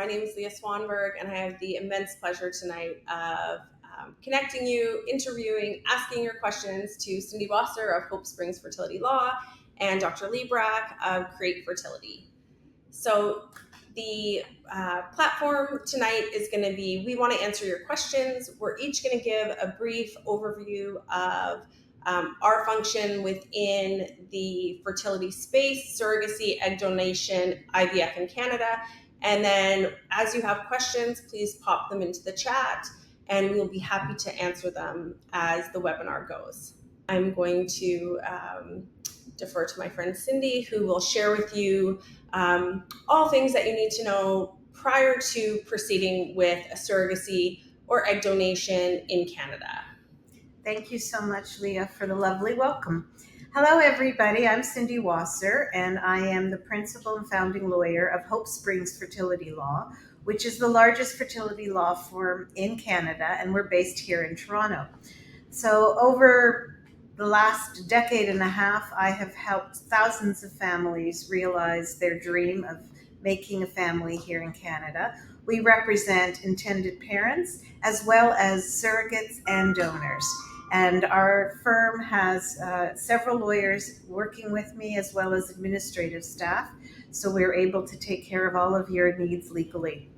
My name is Leia Swanberg, and I have the immense pleasure tonight of connecting you, interviewing, asking your questions to Cindy Wasser of Hope Springs Fertility Law and Dr. Librach of Create Fertility. So the platform tonight is going to be, we want to answer your questions. We're each going to give a brief overview of our function within the fertility space, surrogacy, egg donation, IVF in Canada. And then as you have questions, please pop them into the chat and we'll be happy to answer them as the webinar goes. I'm going to defer to my friend Cindy, who will share with you all things that you need to know prior to proceeding with a surrogacy or egg donation in Canada. Thank you so much, Leah, for the lovely welcome. Hello, everybody. I'm Cindy Wasser, and I am the principal and founding lawyer of Hope Springs Fertility Law, which is the largest fertility law firm in Canada, and we're based here in Toronto. So over the last decade and a half, I have helped thousands of families realize their dream of making a family here in Canada. We represent intended parents as well as surrogates and donors. And our firm has several lawyers working with me as well as administrative staff. So we're able to take care of all of your needs legally.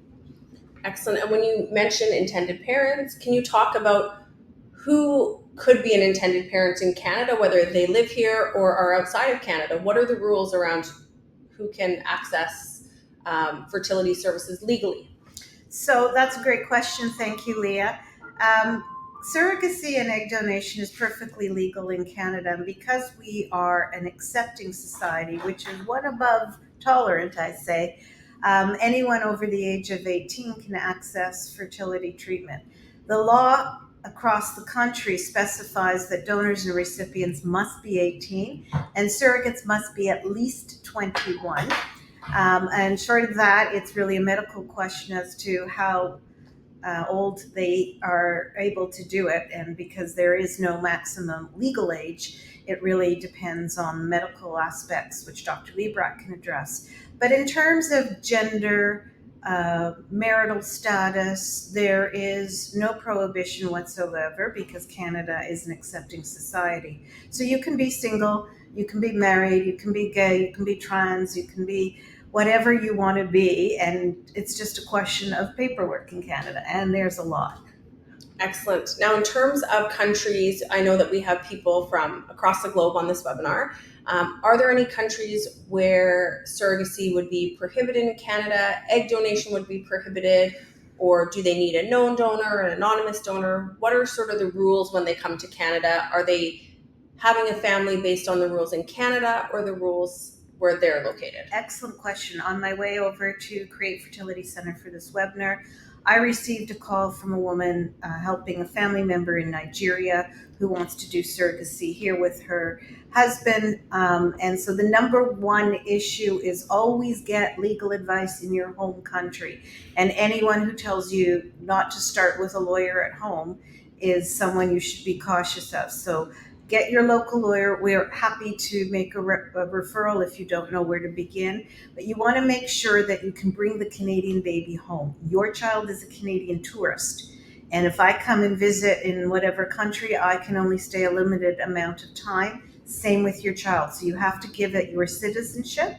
Excellent. And when you mention intended parents, can you talk about who could be an intended parent in Canada, whether they live here or are outside of Canada? What are the rules around who can access fertility services legally? So that's a great question. Thank you, Leah. Surrogacy and egg donation is perfectly legal in Canada. And because we are an accepting society, which is one above tolerant, I say, anyone over the age of 18 can access fertility treatment. The law across the country specifies that donors and recipients must be 18 and surrogates must be at least 21. And short of that, it's really a medical question as to how old they are able to do it. And because there is no maximum legal age, it really depends on medical aspects, which Dr. Librach can address. But in terms of gender, marital status, there is no prohibition whatsoever because Canada is an accepting society. So you can be single, you can be married, you can be gay, you can be trans, you can be whatever you want to be, and it's just a question of paperwork in Canada, and there's a lot. Excellent. Now, in terms of countries, I know that we have people from across the globe on this webinar. Are there any countries where surrogacy would be prohibited in Canada, egg donation would be prohibited, or do they need a known donor, an anonymous donor? What are sort of the rules when they come to Canada? Are they having a family based on the rules in Canada or the rules where they're located? Excellent question. On my way over to Create Fertility Center for this webinar, I received a call from a woman helping a family member in Nigeria who wants to do surrogacy here with her husband. And so the number one issue is always get legal advice in your home country. And anyone who tells you not to start with a lawyer at home is someone you should be cautious of. So get your local lawyer. We're happy to make a referral if you don't know where to begin, but you want to make sure that you can bring the Canadian baby home. Your child is a Canadian tourist, and if I come and visit in whatever country, I can only stay a limited amount of time. Same with your child. So you have to give it your citizenship,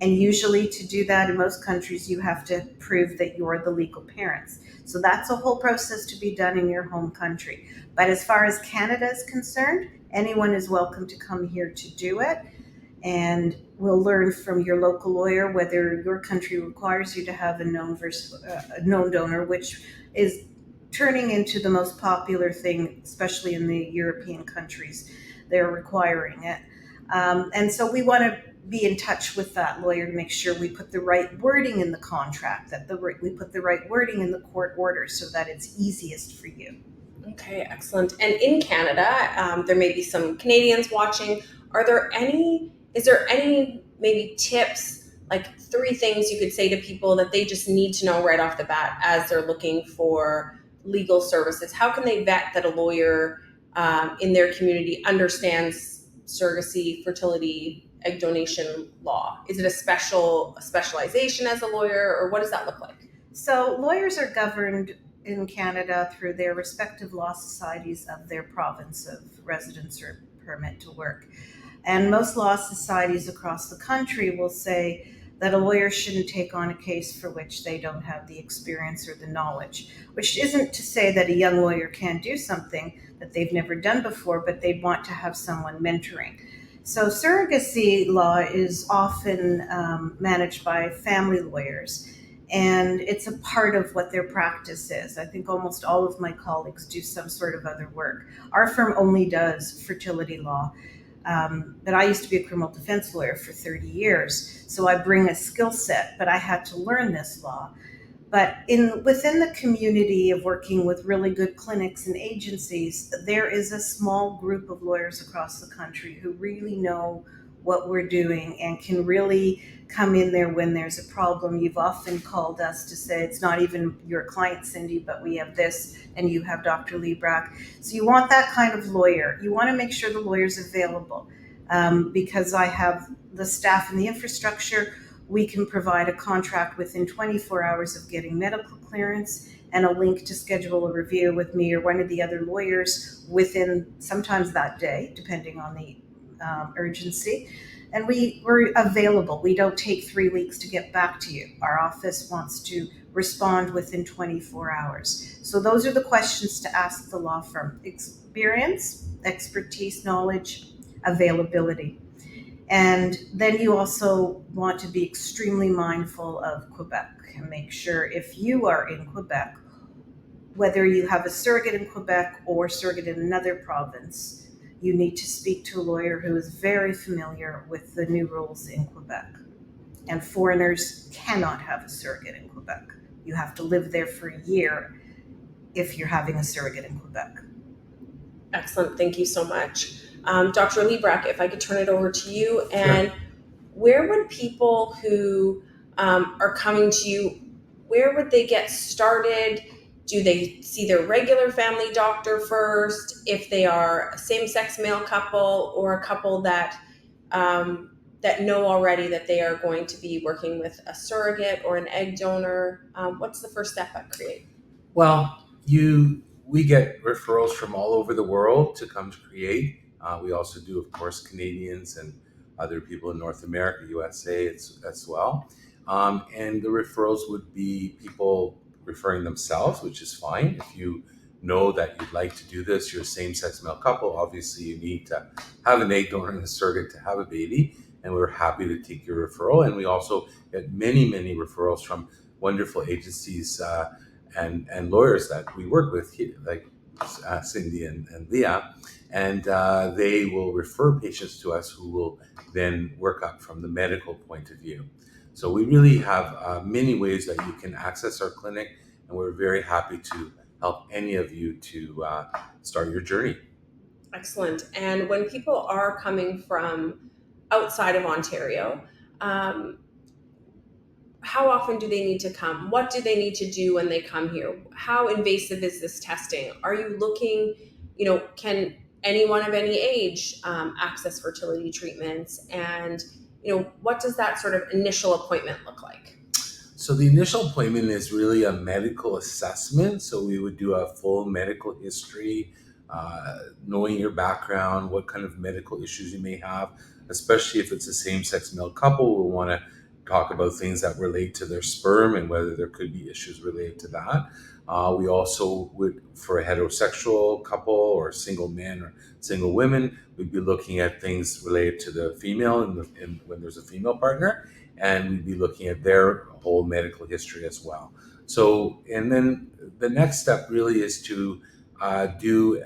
and usually to do that in most countries, you have to prove that you're the legal parents. So that's a whole process to be done in your home country. But as far as Canada is concerned, anyone is welcome to come here to do it. And we'll learn from your local lawyer whether your country requires you to have a known donor, which is turning into the most popular thing, especially in the European countries. They're requiring it. And so we want to be in touch with that lawyer to make sure we put the right wording in the contract, that we put the right wording in the court order so that it's easiest for you. Okay, excellent. And in Canada, there may be some Canadians watching. Is there any maybe tips, like 3 things you could say to people that they just need to know right off the bat as they're looking for legal services? How can they vet that a lawyer in their community understands surrogacy, fertility, egg donation law? Is it a specialization as a lawyer, or what does that look like? So lawyers are governed in Canada through their respective law societies of their province of residence or permit to work. And most law societies across the country will say that a lawyer shouldn't take on a case for which they don't have the experience or the knowledge, which isn't to say that a young lawyer can't do something that they've never done before, but they'd want to have someone mentoring. So, surrogacy law is often managed by family lawyers, and it's a part of what their practice is. I think almost all of my colleagues do some sort of other work. Our firm only does fertility law. But I used to be a criminal defense lawyer for 30 years, so I bring a skill set, but I had to learn this law. But within the community of working with really good clinics and agencies, there is a small group of lawyers across the country who really know what we're doing and can really come in there when there's a problem. You've often called us to say it's not even your client, Cindy, but we have this and you have Dr. Librach. So you want that kind of lawyer. You want to make sure the lawyer's available, because I have the staff and the infrastructure. We can provide a contract within 24 hours of getting medical clearance and a link to schedule a review with me or one of the other lawyers within sometimes that day, depending on the urgency. And we're available. We don't take 3 weeks to get back to you. Our office wants to respond within 24 hours. So those are the questions to ask the law firm: experience, expertise, knowledge, availability. And then you also want to be extremely mindful of Quebec and make sure if you are in Quebec, whether you have a surrogate in Quebec or surrogate in another province, you need to speak to a lawyer who is very familiar with the new rules in Quebec. And foreigners cannot have a surrogate in Quebec. You have to live there for a year if you're having a surrogate in Quebec. Excellent. Thank you so much. Dr. Librach, if I could turn it over to you, and Sure. where would people who are coming to you, where would they get started? Do they see their regular family doctor first if they are a same-sex male couple or a couple that that know already that they are going to be working with a surrogate or an egg donor? What's the first step at Create? Well, we get referrals from all over the world to come to Create. We also do, of course, Canadians and other people in North America, USA as well. And the referrals would be people referring themselves, which is fine. If you know that you'd like to do this, you're a same-sex male couple, obviously you need to have an egg donor and a surrogate to have a baby. And we're happy to take your referral. And we also get many, many referrals from wonderful agencies and lawyers that we work with, like Cindy and Leia, and they will refer patients to us who will then work up from the medical point of view. So we really have many ways that you can access our clinic, and we're very happy to help any of you to start your journey. Excellent. And when people are coming from outside of Ontario, how often do they need to come? What do they need to do when they come here? How invasive is this testing? Are you looking, can anyone of any age access fertility treatments? And, what does that sort of initial appointment look like? So the initial appointment is really a medical assessment. So we would do a full medical history, knowing your background, what kind of medical issues you may have, especially if it's a same-sex male couple. We'll want to talk about things that relate to their sperm and whether there could be issues related to that. We also would, for a heterosexual couple or single men or single women, we'd be looking at things related to the female and when there's a female partner, and we'd be looking at their whole medical history as well. So, and then the next step really is to do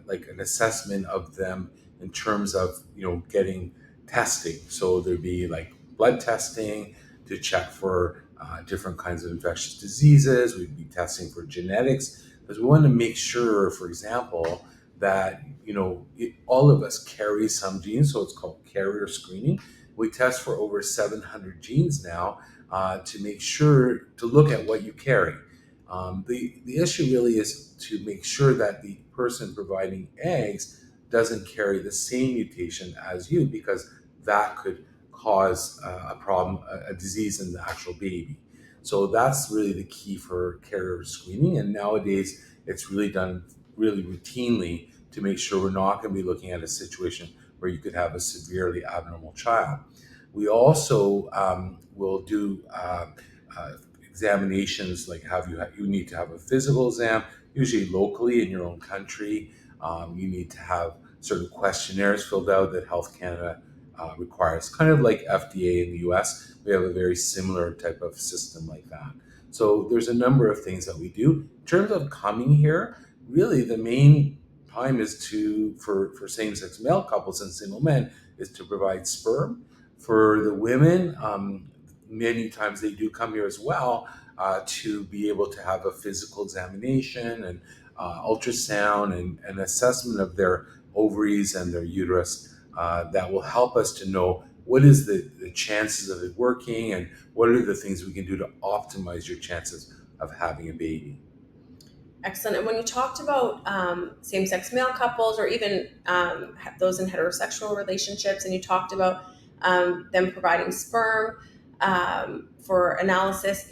like an assessment of them in terms of getting testing. So there'd be like blood testing to check for different kinds of infectious diseases. We'd be testing for genetics because we want to make sure, for example, that all of us carry some genes. So it's called carrier screening. We test for over 700 genes now to make sure to look at what you carry. The issue really is to make sure that the person providing eggs doesn't carry the same mutation as you, because that could cause a problem, a disease in the actual baby. So that's really the key for carrier screening. And nowadays, it's really done really routinely to make sure we're not going to be looking at a situation where you could have a severely abnormal child. We also will do examinations like you need to have a physical exam, usually locally in your own country. You need to have certain questionnaires filled out that Health Canada requires, kind of like FDA in the US. We have a very similar type of system like that. So there's a number of things that we do. In terms of coming here, really the main time is for same-sex male couples and single men is to provide sperm. For the women, many times they do come here as well to be able to have a physical examination and ultrasound and an assessment of their ovaries and their uterus that will help us to know what is the chances of it working and what are the things we can do to optimize your chances of having a baby. Excellent. And when you talked about same-sex male couples or even those in heterosexual relationships, and you talked about them providing sperm for analysis,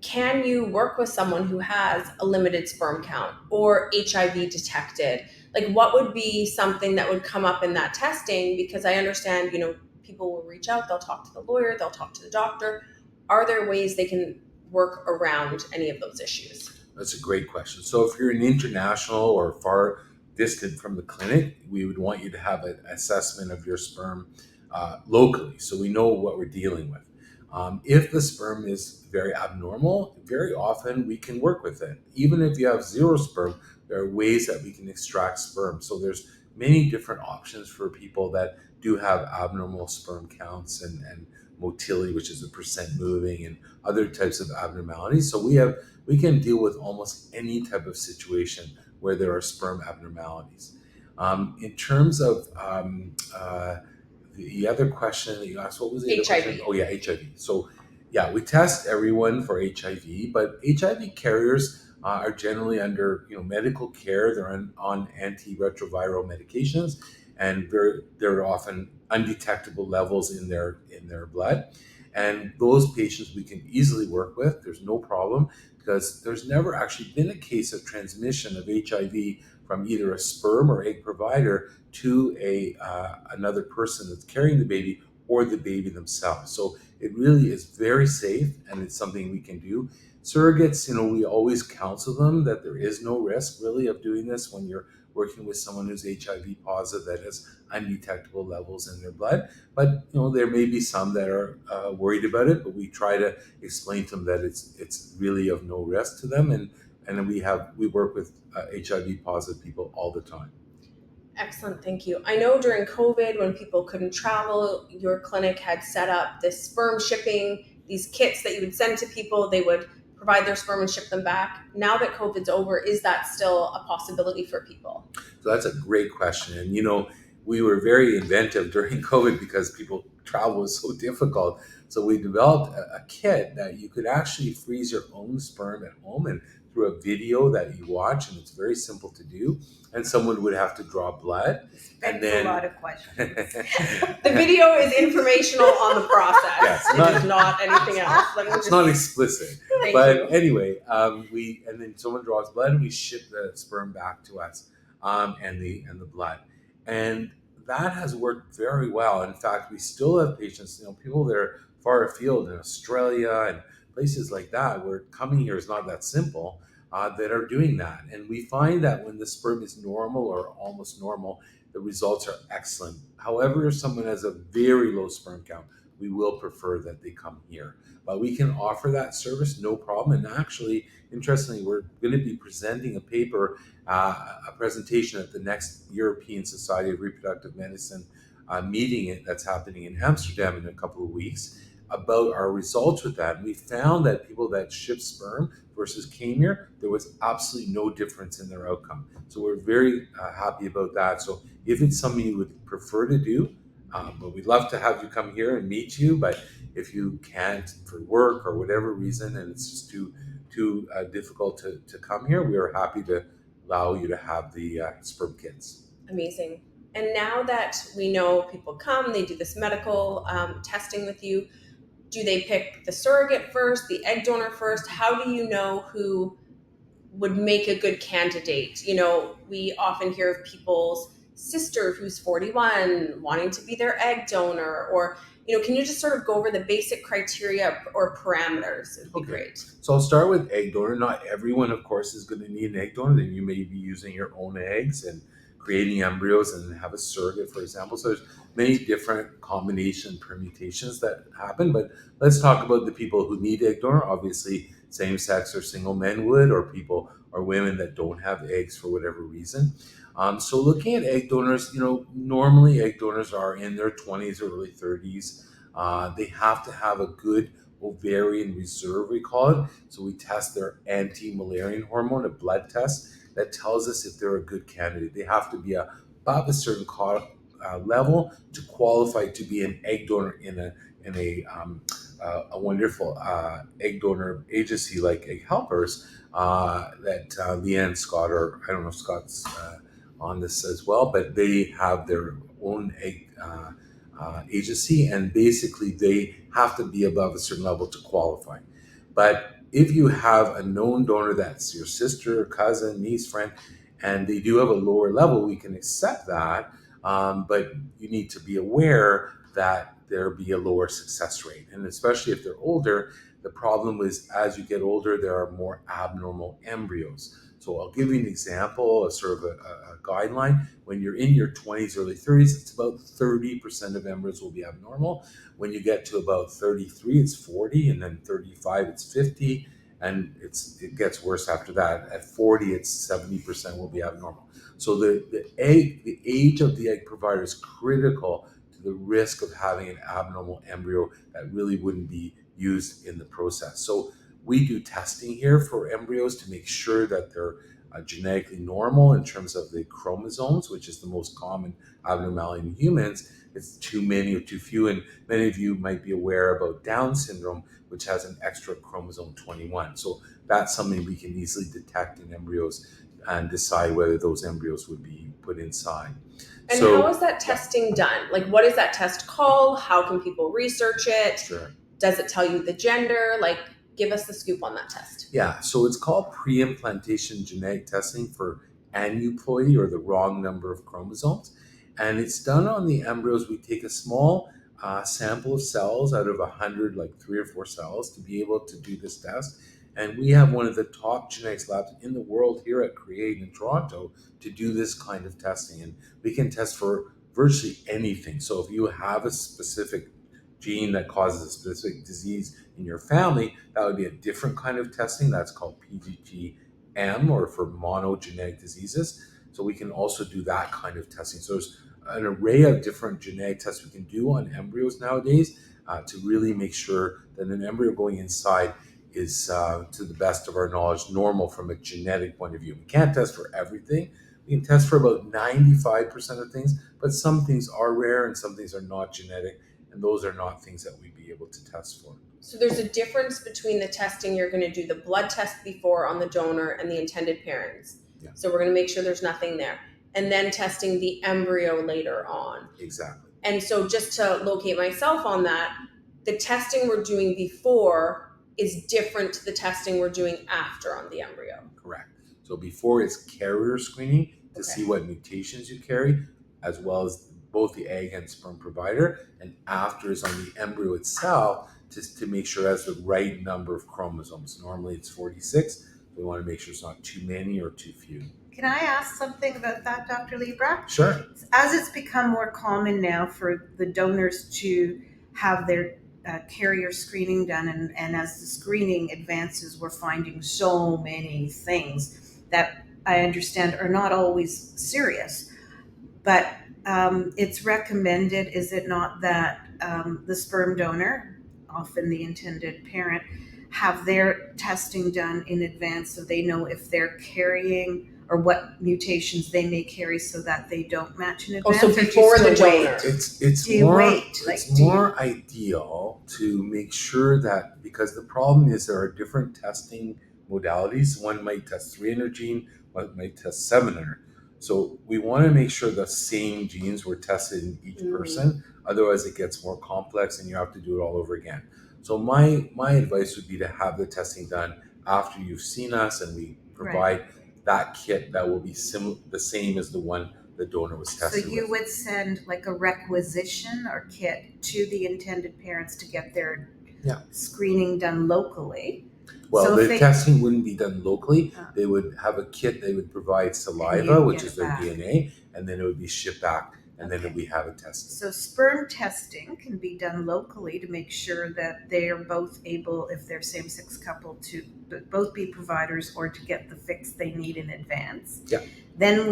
can you work with someone who has a limited sperm count or HIV detected? Like, what would be something that would come up in that testing? Because I understand, people will reach out, they'll talk to the lawyer, they'll talk to the doctor. Are there ways they can work around any of those issues? That's a great question. So if you're an international or far distant from the clinic, we would want you to have an assessment of your sperm locally so we know what we're dealing with. If the sperm is very abnormal, very often we can work with it. Even if you have zero sperm, there are ways that we can extract sperm. So there's many different options for people that do have abnormal sperm counts and motility, which is the percent moving, and other types of abnormalities. So we can deal with almost any type of situation where there are sperm abnormalities. In terms of the other question that you asked, what was the other HIV. question? Oh yeah, HIV. So yeah, we test everyone for HIV, but HIV carriers are generally under medical care. They're on antiretroviral medications, and they're often undetectable levels in their blood. And those patients we can easily work with. There's no problem because there's never actually been a case of transmission of HIV from either a sperm or egg provider to another person that's carrying the baby or the baby themselves. So it really is very safe, and it's something we can do. Surrogates, we always counsel them that there is no risk really of doing this when you're working with someone who's HIV positive that has undetectable levels in their blood. But there may be some that are worried about it, but we try to explain to them that it's really of no risk to them, and we work with HIV positive people all the time. Excellent, thank you. I know during COVID, when people couldn't travel, your clinic had set up this sperm shipping, these kits that you would send to people. They would provide their sperm and ship them back. Now that COVID's over, is that still a possibility for people? So that's a great question. And we were very inventive during COVID because travel was so difficult. So we developed a kit that you could actually freeze your own sperm at home and through a video that you watch, and it's very simple to do. And someone would have to draw blood. That's a lot of questions. The video is informational on the process. Yes, it is not anything else. It's not explicit. But anyway, and then someone draws blood and we ship the sperm back to us, and the blood. And that has worked very well. In fact, we still have patients, people that are far afield in Australia and places like that, where coming here is not that simple, that are doing that. And we find that when the sperm is normal or almost normal, the results are excellent. However, if someone has a very low sperm count, we will prefer that they come here. But we can offer that service, no problem. And actually, interestingly, we're going to be presenting a paper, a presentation at the next European Society of Reproductive Medicine meeting that's happening in Amsterdam in a couple of weeks about our results with that. And we found that people that shipped sperm versus came here, there was absolutely no difference in their outcome. So we're very happy about that. So if it's something you would prefer to do, but we'd love to have you come here and meet you. But if you can't for work or whatever reason, and it's just too difficult to come here, we are happy to allow you to have the sperm kits. Amazing. And now that we know people come, they do this medical testing with you, do they pick the surrogate first, the egg donor first? How do you know who would make a good candidate? We often hear of people's sister who's 41 wanting to be their egg donor, or can you just sort of go over the basic criteria or parameters? It'd be great. So I'll start with egg donor. Not everyone, of course, is going to need an egg donor. Then you may be using your own eggs and creating embryos and have a surrogate, for example. So there's many different combination permutations that happen. But let's talk about the people who need egg donor. Obviously, same-sex or single men would, or people or women that don't have eggs for whatever reason. So looking at egg donors, normally egg donors are in their 20s or early 30s. They have to have a good ovarian reserve, we call it. So we test their anti-Müllerian hormone, a blood test that tells us if they're a good candidate. They have to be above a certain level to qualify to be an egg donor in a wonderful egg donor agency like Egg Helpers that Leia and Scott, or I don't know if Scott's on this as well, but they have their own egg agency, and basically they have to be above a certain level to qualify. But if you have a known donor that's your sister, cousin, niece, friend, and they do have a lower level, we can accept that, but you need to be aware that there be a lower success rate. And especially if they're older, the problem is as you get older, there are more abnormal embryos. So I'll give you an example, a sort of a guideline. When you're in your 20s, early 30s, it's about 30% of embryos will be abnormal. When you get to about 33, it's 40, and then 35, it's 50, and it gets worse after that. At 40, it's 70% will be abnormal. So the age of the egg provider is critical to the risk of having an abnormal embryo that really wouldn't be used in the process. So we do testing here for embryos to make sure that they're genetically normal in terms of the chromosomes, which is the most common abnormality in humans. It's too many or too few, and many of you might be aware about Down syndrome, which has an extra chromosome 21. So that's something we can easily detect in embryos and decide whether those embryos would be put inside. And how is that testing done? Like, what is that test called? How can people research it? Sure. Does it tell you the gender? Give us the scoop on that test. Yeah, so it's called pre-implantation genetic testing for aneuploidy, or the wrong number of chromosomes. And it's done on the embryos. We take a small sample of cells out of 100, like 3 or 4 cells, to be able to do this test. And we have one of the top genetics labs in the world here at Create in Toronto to do this kind of testing. And we can test for virtually anything. So if you have a specific gene that causes a specific disease in your family, that would be a different kind of testing. That's called PGT-M, or for monogenetic diseases. So we can also do that kind of testing. So there's an array of different genetic tests we can do on embryos nowadays to really make sure that an embryo going inside is, to the best of our knowledge, normal from a genetic point of view. We can't test for everything. We can test for about 95% of things, but some things are rare and some things are not genetic, and those are not things that we'd be able to test for. So there's a difference between the testing you're going to do, the blood test before on the donor and the intended parents. Yeah. So we're going to make sure there's nothing there. And then testing the embryo later on. Exactly. And so just to locate myself on that, the testing we're doing before is different to the testing we're doing after on the embryo. Correct. So before it's carrier screening to see what mutations you carry, as well as both the egg and sperm provider, and after is on the embryo itself to make sure it has the right number of chromosomes. Normally it's 46. We want to make sure it's not too many or too few. Can I ask something about that, Dr. Librach? Sure. As it's become more common now for the donors to have their carrier screening done, and as the screening advances, we're finding so many things that I understand are not always serious. But it's recommended, is it not, that the sperm donor, often the intended parent, have their testing done in advance so they know if they're carrying or what mutations they may carry, so that they don't match in advance? So before the donor. It's more ideal to make sure that, because the problem is there are different testing modalities. One might test 300 gene, one might test 700. So we want to make sure the same genes were tested in each person. Otherwise it gets more complex and you have to do it all over again. So my advice would be to have the testing done after you've seen us, and we provide that kit that will be the same as the one the donor was So tested you with. would send like a requisition or kit to the intended parents to get their screening done locally. Well, So the if they- testing wouldn't be done locally. Oh. They would have a kit. They would provide And saliva, you'd which get is it their back. DNA, and then it would be shipped back, and then Okay. we have it tested. So sperm testing can be done locally to make sure that they are both able, if they're same-sex couple, to both be providers or to get the fix they need in advance. Yeah. Then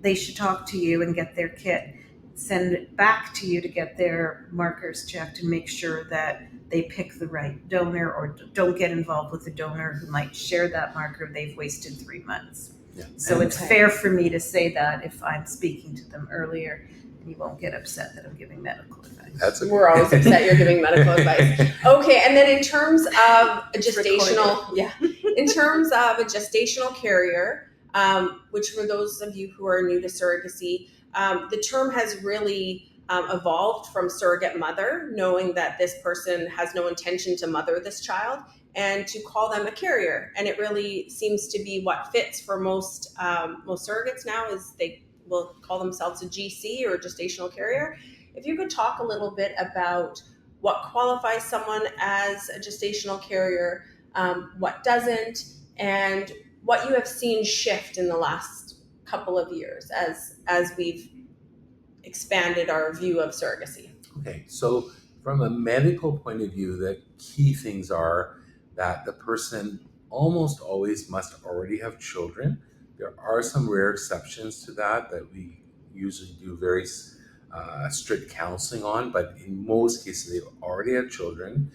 they should talk to you and get their kit, send it back to you to get their markers checked and make sure that they pick the right donor, or don't get involved with a donor who might share that marker they've wasted 3 months. Yeah. So And it's fair for me to say that if I'm speaking to them earlier, and you won't get upset that I'm giving medical advice. that's okay. We're always upset you're giving medical advice. Okay, and then in terms of a gestational, in terms of a gestational carrier, which for those of you who are new to surrogacy, the term has really evolved from surrogate mother, knowing that this person has no intention to mother this child, and to call them a carrier. And it really seems to be what fits for most surrogates now, is they will call themselves a GC or a gestational carrier. If you could talk a little bit about what qualifies someone as a gestational carrier, what doesn't, and what you have seen shift in the last couple of years as we've expanded our view of surrogacy. Okay, so from a medical point of view, the key things are that the person almost always must already have children. There are some rare exceptions to that we usually do very strict counseling on, but in most cases, they've already had children.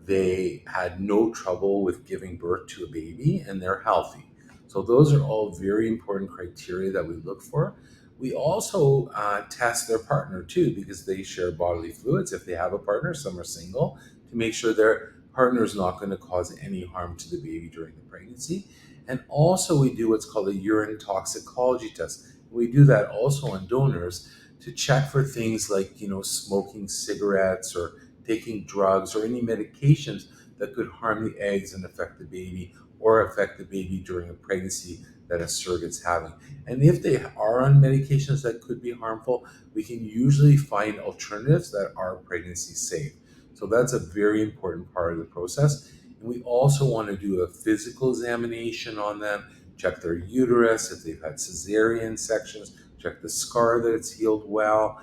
They had no trouble with giving birth to a baby, and they're healthy. So those are all very important criteria that we look for. We also test their partner too, because they share bodily fluids. If they have a partner, some are single, to make sure their partner is not going to cause any harm to the baby during the pregnancy. And also we do what's called a urine toxicology test. We do that also on donors to check for things like, smoking cigarettes or taking drugs or any medications that could harm the eggs and affect the baby, or affect the baby during a pregnancy that a surrogate's having. And if they are on medications that could be harmful, we can usually find alternatives that are pregnancy safe. So that's a very important part of the process. And we also want to do a physical examination on them, check their uterus, if they've had cesarean sections, check the scar that it's healed well,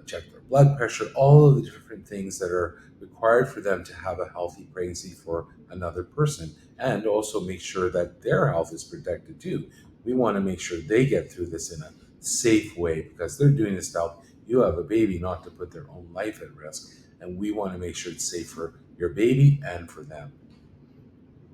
check their blood pressure, all of the different things that are required for them to have a healthy pregnancy for another person, and also make sure that their health is protected too. We want to make sure they get through this in a safe way, because they're doing this to help you have a baby, not to put their own life at risk. And we want to make sure it's safe for your baby and for them.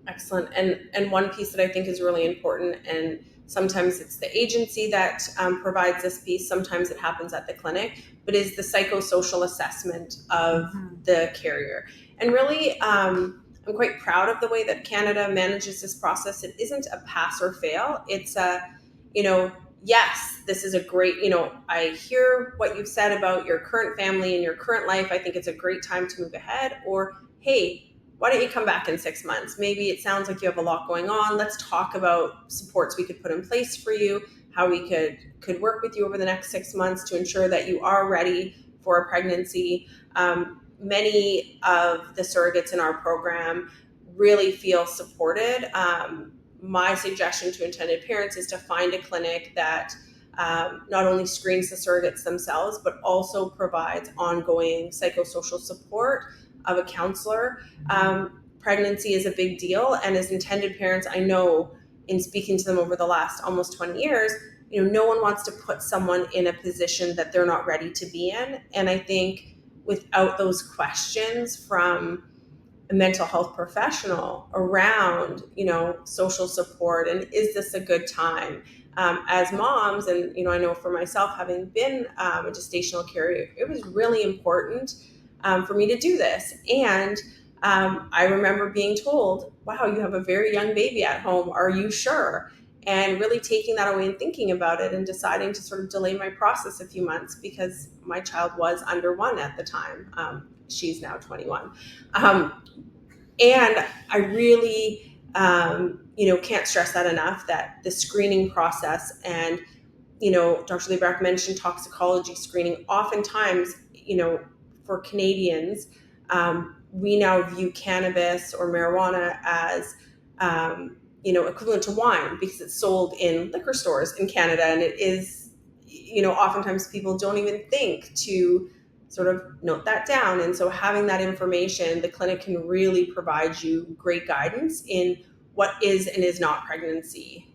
Excellent. And one piece that I think is really important, and sometimes it's the agency that provides this piece, sometimes it happens at the clinic, but is the psychosocial assessment of the carrier. And really, I'm quite proud of the way that Canada manages this process. It isn't a pass or fail. It's yes, this is a great, I hear what you've said about your current family and your current life. I think it's a great time to move ahead. Or, hey, why don't you come back in 6 months? Maybe it sounds like you have a lot going on. Let's talk about supports we could put in place for you, how we could work with you over the next 6 months to ensure that you are ready for a pregnancy. Many of the surrogates in our program really feel supported. My suggestion to intended parents is to find a clinic that not only screens the surrogates themselves, but also provides ongoing psychosocial support of a counselor. Pregnancy is a big deal, and as intended parents, I know in speaking to them over the last almost 20 years, no one wants to put someone in a position that they're not ready to be in. And I think without those questions from a mental health professional around, social support, and is this a good time? As moms, and I know for myself, having been a gestational carrier, it was really important for me to do this. And I remember being told, wow, you have a very young baby at home. Are you sure? And really taking that away and thinking about it and deciding to sort of delay my process a few months, because my child was under 1 at the time. she's now 21. And I really, can't stress that enough, that the screening process, and, Dr. Librach mentioned toxicology screening. Oftentimes, for Canadians, we now view cannabis or marijuana as, equivalent to wine because it's sold in liquor stores in Canada. And it is, oftentimes people don't even think to sort of note that down. And so having that information, the clinic can really provide you great guidance in what is and is not pregnancy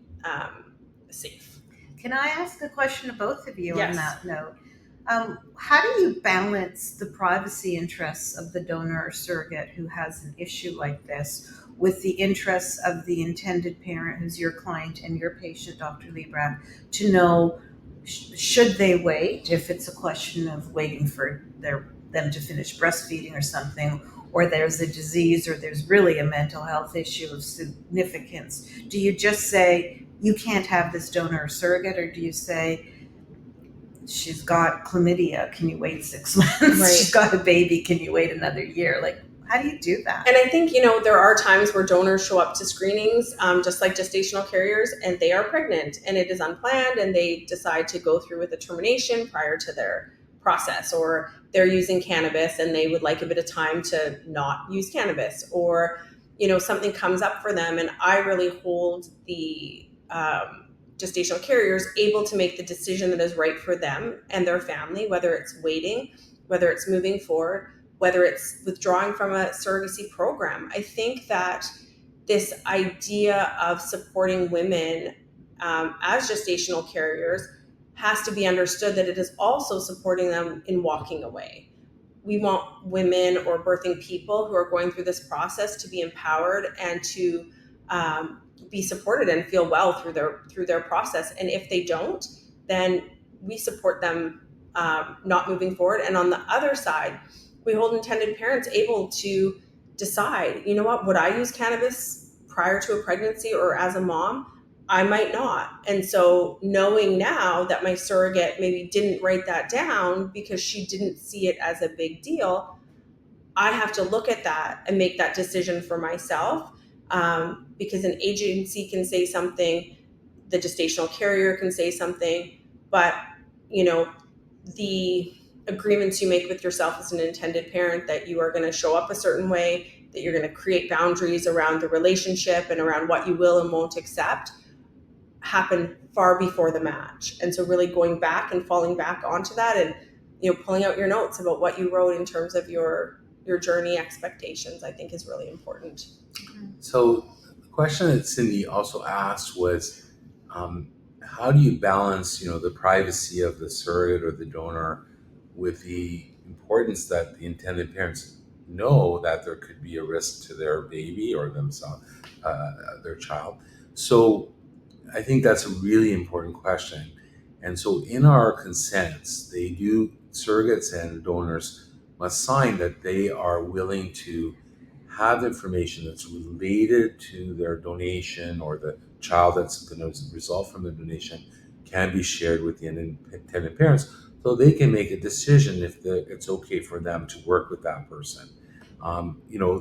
safe. Can I ask a question of both of you Yes. on that note? How do you balance the privacy interests of the donor or surrogate who has an issue like this with the interests of the intended parent, who's your client and your patient, Dr. Librach, to know should they wait if it's a question of waiting for them to finish breastfeeding or something, or there's a disease, or there's really a mental health issue of significance? Do you just say, you can't have this donor or surrogate, or do you say, she's got chlamydia, can you wait 6 months? Right. She's got a baby, can you wait another year? Like, how do you do that? And I think, there are times where donors show up to screenings, just like gestational carriers, and they are pregnant and it is unplanned, and they decide to go through with a termination prior to their process, or they're using cannabis and they would like a bit of time to not use cannabis, or, something comes up for them. And I really hold the gestational carriers able to make the decision that is right for them and their family, whether it's waiting, whether it's moving forward, whether it's withdrawing from a surrogacy program. I think that this idea of supporting women as gestational carriers has to be understood, that it is also supporting them in walking away. We want women or birthing people who are going through this process to be empowered and to be supported and feel well through their process. And if they don't, then we support them not moving forward. And on the other side, we hold intended parents able to decide, would I use cannabis prior to a pregnancy or as a mom? I might not. And so knowing now that my surrogate maybe didn't write that down because she didn't see it as a big deal, I have to look at that and make that decision for myself, because an agency can say something, the gestational carrier can say something, but the agreements you make with yourself as an intended parent, that you are going to show up a certain way, that you're going to create boundaries around the relationship and around what you will and won't accept, happen far before the match. And so really going back and falling back onto that, and pulling out your notes about what you wrote in terms of your journey expectations, I think is really important. So the question that Cindy also asked was, how do you balance, the privacy of the surrogate or the donor with the importance that the intended parents know that there could be a risk to their baby or themselves, their child? So I think that's a really important question. And so in our consents, surrogates and donors must sign that they are willing to have information that's related to their donation, or the child that's going to result from the donation can be shared with the intended parents, so they can make a decision if it's okay for them to work with that person.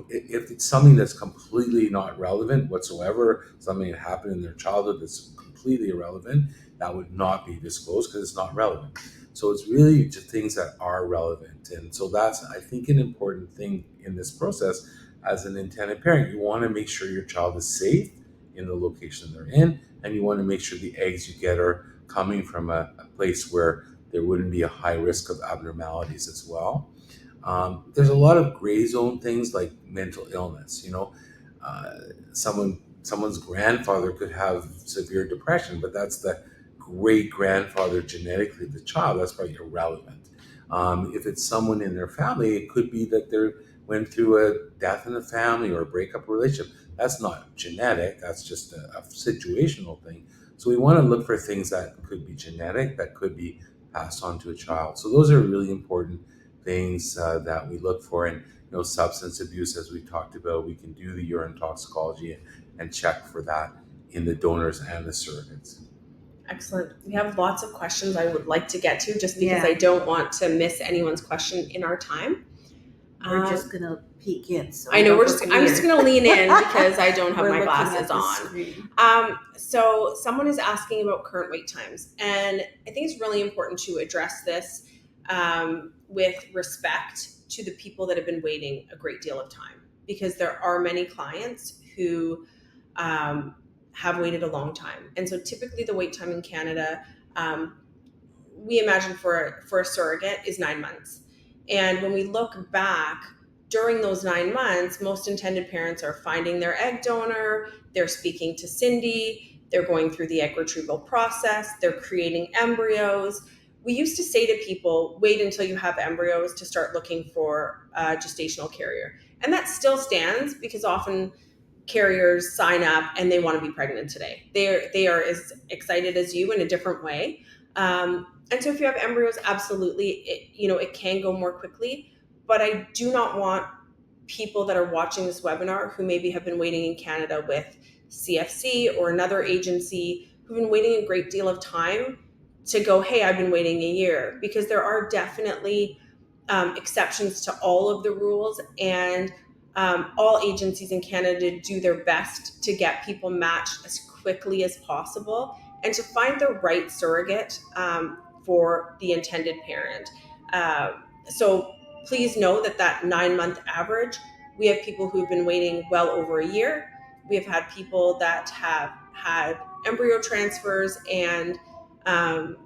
If it's something that's completely not relevant whatsoever, something that happened in their childhood that's completely irrelevant, that would not be disclosed because it's not relevant. So it's really just things that are relevant. And so that's, I think, an important thing in this process. As an intended parent, you want to make sure your child is safe in the location they're in, and you want to make sure the eggs you get are coming from a place where there wouldn't be a high risk of abnormalities as well. There's a lot of gray zone things like mental illness. Someone's grandfather could have severe depression, but that's the great grandfather genetically of the child. That's probably irrelevant. If it's someone in their family, it could be that they went through a death in the family or a breakup relationship. That's not genetic. That's just a situational thing. So we want to look for things that could be genetic, that could be passed on to a child. So those are really important things that we look for. And substance abuse, as we talked about, we can do the urine toxicology and check for that in the donors and the surrogates. Excellent. We have lots of questions I would like to get to, just because I don't want to miss anyone's question in our time. We're just going to peek in. So I know I'm just going to lean in because I don't have We're my looking glasses at the on. screen. So someone is asking about current wait times, and I think it's really important to address this with respect to the people that have been waiting a great deal of time, because there are many clients who have waited a long time. And so typically the wait time in Canada, we imagine for a surrogate is 9 months. And when we look back during those 9 months, most intended parents are finding their egg donor, they're speaking to Cindy, they're going through the egg retrieval process, they're creating embryos. We used to say to people, wait until you have embryos to start looking for a gestational carrier. And that still stands, because often carriers sign up and they want to be pregnant today. They are as excited as you in a different way. And so if you have embryos, absolutely, it can go more quickly. But I do not want people that are watching this webinar who maybe have been waiting in Canada with CFC or another agency who've been waiting a great deal of time to go, hey, I've been waiting a year, because there are definitely exceptions to all of the rules, and all agencies in Canada do their best to get people matched as quickly as possible and to find the right surrogate for the intended parent. So please know that 9-month average, we have people who've been waiting well over a year. We have had people that have had embryo transfers and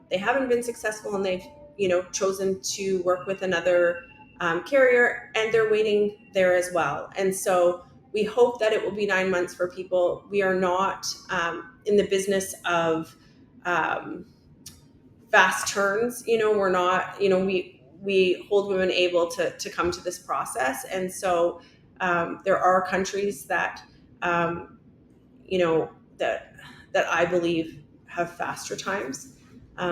they haven't been successful, and they've chosen to work with another carrier, and they're waiting there as well. And so we hope that it will be 9 months for people. We are not in the business of fast turns. We're not, we hold women able to come to this process. And so there are countries that, that I believe have faster times,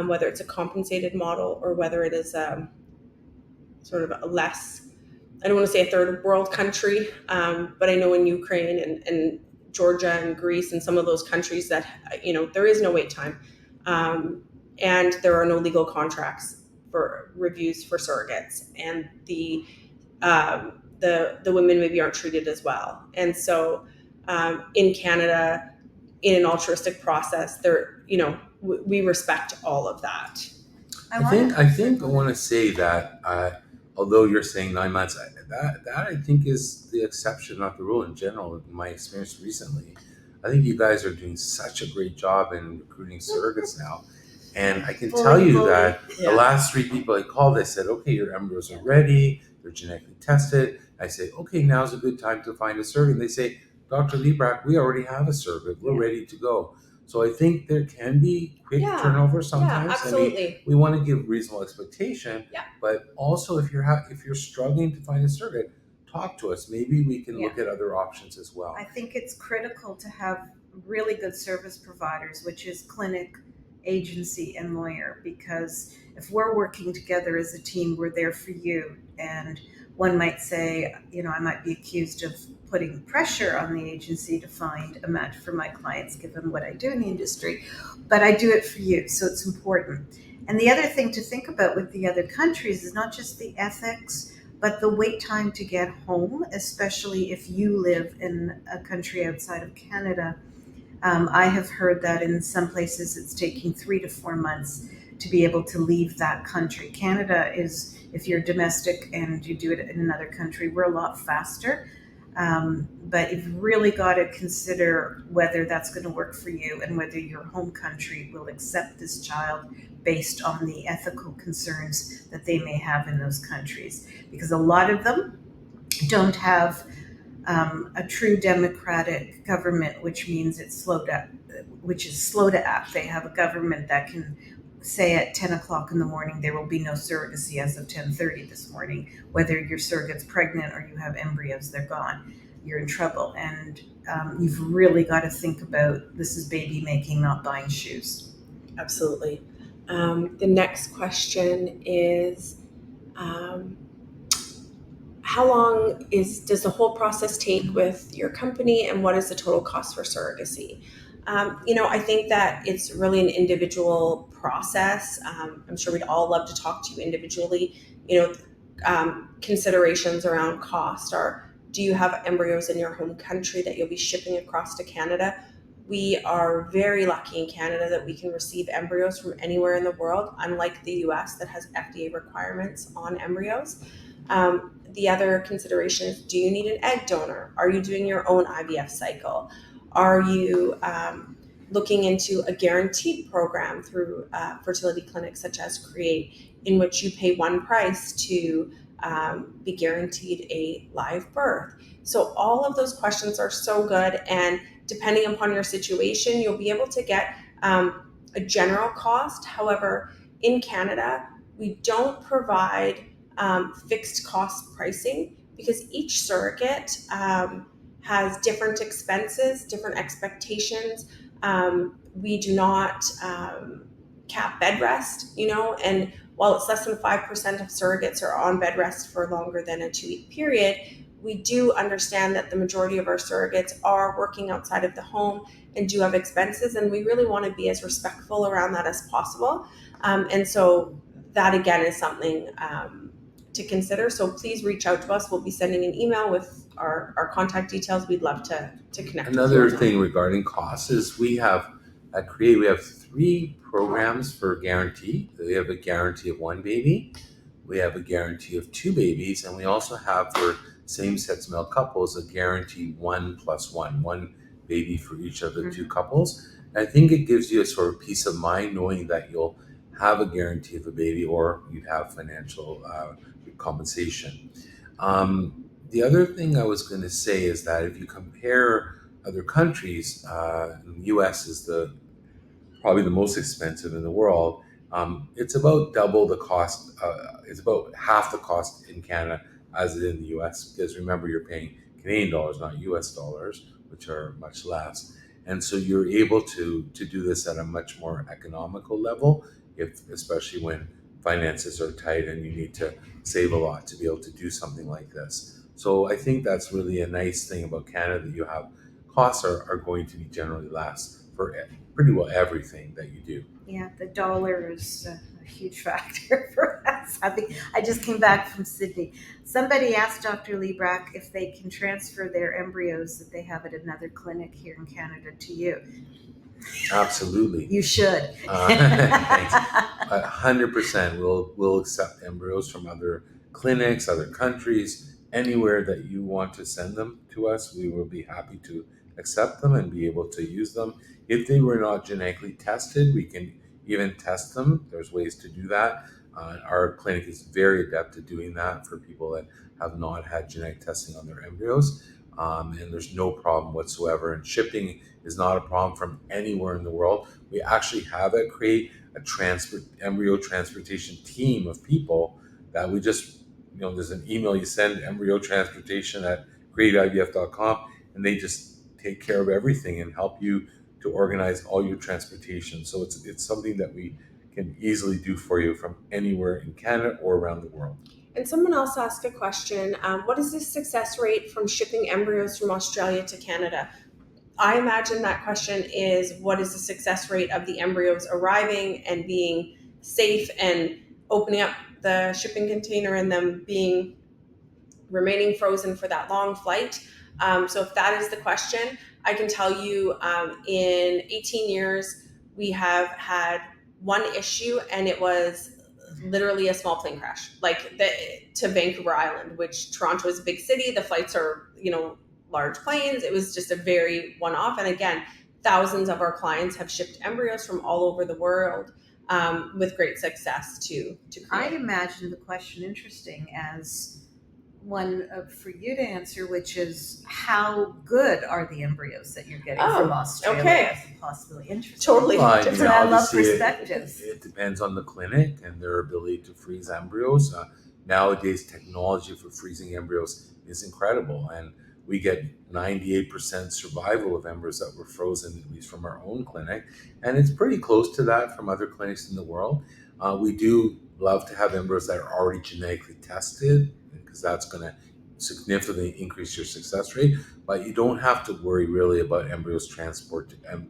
whether it's a compensated model or whether it is sort of a less, I don't want to say a third world country, but I know in Ukraine and Georgia and Greece and some of those countries that, there is no wait time. And there are no legal contracts for reviews for surrogates, and the women maybe aren't treated as well. And so in Canada, in an altruistic process, we respect all of that. I think I want to say that although you're saying 9 months, that I think is the exception, not the rule in general. In my experience recently, I think you guys are doing such a great job in recruiting surrogates now. And I can tell you that the last 3 people I called, I said, okay, your embryos are ready, they're genetically tested. I say, okay, now's a good time to find a surrogate. And they say, Dr. Librach, we already have a surrogate, we're ready to go. So I think there can be quick turnover sometimes. Yeah, absolutely. And we want to give reasonable expectation. Yeah. But also, if you're struggling to find a surrogate, talk to us. Maybe we can look at other options as well. I think it's critical to have really good service providers, which is clinic, agency, and lawyer, because if we're working together as a team, we're there for you. And one might say, I might be accused of putting pressure on the agency to find a match for my clients, given what I do in the industry, but I do it for you, so it's important. And the other thing to think about with the other countries is not just the ethics, but the wait time to get home, especially if you live in a country outside of Canada. I have heard that in some places it's taking 3 to 4 months to be able to leave that country. Canada is, if you're domestic and you do it in another country, we're a lot faster. But you've really got to consider whether that's going to work for you and whether your home country will accept this child based on the ethical concerns that they may have in those countries. Because a lot of them don't have a true democratic government, which means it's slow to act. They have a government that can say at 10 o'clock in the morning, there will be no surrogacy as of 10:30 this morning. Whether your surrogate's pregnant or you have embryos, they're gone. You're in trouble. And you've really got to think about, this is baby making, not buying shoes. Absolutely. The next question is, how long does the whole process take with your company, and what is the total cost for surrogacy? I think that it's really an individual process. I'm sure we'd all love to talk to you individually. considerations around cost are, do you have embryos in your home country that you'll be shipping across to Canada? We are very lucky in Canada that we can receive embryos from anywhere in the world, unlike the US that has FDA requirements on embryos. The other consideration is, do you need an egg donor? Are you doing your own IVF cycle? Are you looking into a guaranteed program through fertility clinics such as Create, in which you pay one price to be guaranteed a live birth? So all of those questions are so good, and depending upon your situation, you'll be able to get a general cost. However, in Canada, we don't provide fixed cost pricing because each surrogate has different expenses, different expectations. We do not cap bed rest, and while it's less than 5% of surrogates are on bed rest for longer than a 2-week period, we do understand that the majority of our surrogates are working outside of the home and do have expenses, and we really want to be as respectful around that as possible. And so that, again, is something to consider. So please reach out to us. We'll be sending an email with our contact details. We'd love to connect. Another thing regarding costs is we have at Create, we have 3 programs for guarantee. We have a guarantee of 1 baby, we have a guarantee of 2 babies, and we also have for same-sex male couples a guarantee 1+1 baby for each of the 2 couples. And I think it gives you a sort of peace of mind knowing that you'll have a guarantee of a baby, or you'd have financial compensation. The other thing I was going to say is that if you compare other countries, the U.S. is probably the most expensive in the world. It's about double the cost. It's about half the cost in Canada as it is in the U.S. Because remember, you're paying Canadian dollars, not U.S. dollars, which are much less. And so you're able to do this at a much more economical level, especially when finances are tight and you need to save a lot to be able to do something like this. So I think that's really a nice thing about Canada, that you have costs are going to be generally less for pretty well everything that you do. Yeah, the dollar is a huge factor for us. I just came back from Sydney. Somebody asked Dr. Librach if they can transfer their embryos that they have at another clinic here in Canada to you. Absolutely. You should. Thanks. 100%. We'll accept embryos from other clinics, other countries, anywhere that you want to send them to us. We will be happy to accept them and be able to use them. If they were not genetically tested, we can even test them. There's ways to do that. Our clinic is very adept at doing that for people that have not had genetic testing on their embryos. And there's no problem whatsoever. And shipping is not a problem from anywhere in the world. We actually have at Create a embryo transportation team of people that we just, there's an email you send, embryo transportation at createivf.com, and they just take care of everything and help you to organize all your transportation. So it's something that we can easily do for you from anywhere in Canada or around the world. And someone else asked a question, what is the success rate from shipping embryos from Australia to Canada? I imagine that question is, what is the success rate of the embryos arriving and being safe and opening up the shipping container and them remaining frozen for that long flight? So if that is the question, I can tell you in 18 years, we have had one issue, and it was literally a small plane crash, to Vancouver Island, which Toronto is a big city. The flights are, large planes. It was just a very one-off. And again, thousands of our clients have shipped embryos from all over the world with great success to Create. I imagine the question interesting as one for you to answer, which is, how good are the embryos that you're getting from Australia? Okay. As a possibility. Interesting. Totally different. I love perspectives. It depends on the clinic and their ability to freeze embryos. Nowadays, technology for freezing embryos is incredible, and we get 98% survival of embryos that were frozen, at least from our own clinic, and it's pretty close to that from other clinics in the world. We do love to have embryos that are already genetically tested, because that's going to significantly increase your success rate. But you don't have to worry really about embryo transportation,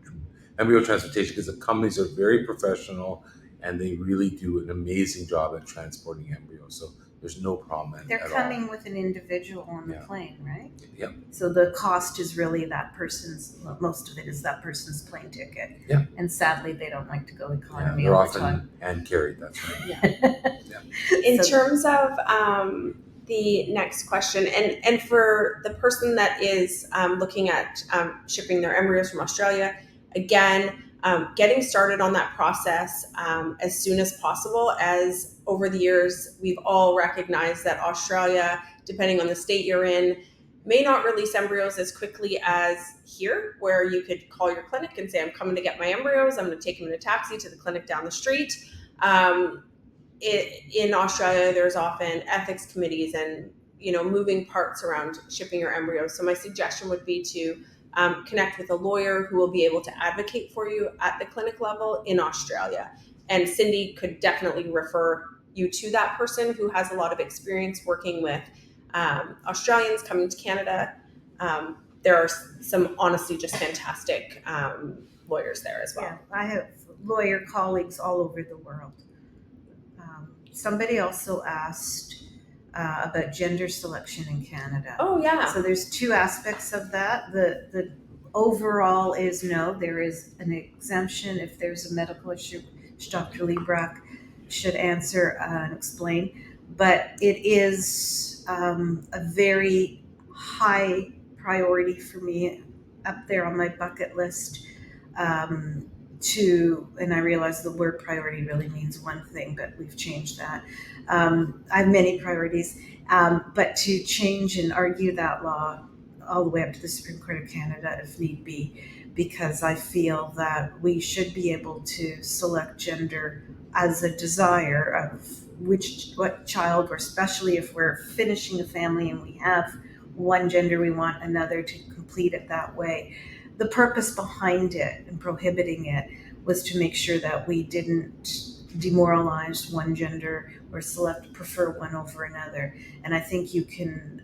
because the companies are very professional and they really do an amazing job at transporting embryos. So there's no problem They're at coming with an individual on the Yeah. plane, right? Yep. So the cost is really that person's, well, most of it is that person's plane ticket. Yeah. And sadly, they don't like to go economy they're all the often time. hand carried. That's right. In So- terms of the next question, and for the person that is looking at shipping their embryos from Australia, again, getting started on that process as soon as possible, as over the years we've all recognized that Australia, depending on the state you're in, may not release embryos as quickly as here, where you could call your clinic and say, I'm coming to get my embryos, I'm going to take them in a taxi to the clinic down the street. In Australia, there's often ethics committees and moving parts around shipping your embryos. So my suggestion would be to connect with a lawyer who will be able to advocate for you at the clinic level in Australia. And Cindy could definitely refer you to that person who has a lot of experience working with Australians coming to Canada. There are some honestly just fantastic lawyers there as well. Yeah, I have lawyer colleagues all over the world. Somebody also asked about gender selection in Canada. Oh yeah. So there's two aspects of that. The overall is no, there is an exemption if there's a medical issue, which Dr. Librach should answer and explain. But it is a very high priority for me, up there on my bucket list. And I realize the word priority really means one thing, but we've changed that. I have many priorities, but to change and argue that law all the way up to the Supreme Court of Canada if need be, because I feel that we should be able to select gender as a desire of what child, or especially if we're finishing a family and we have one gender, we want another to complete it that way. The purpose behind it and prohibiting it was to make sure that we didn't demoralize one gender or prefer one over another. And I think you can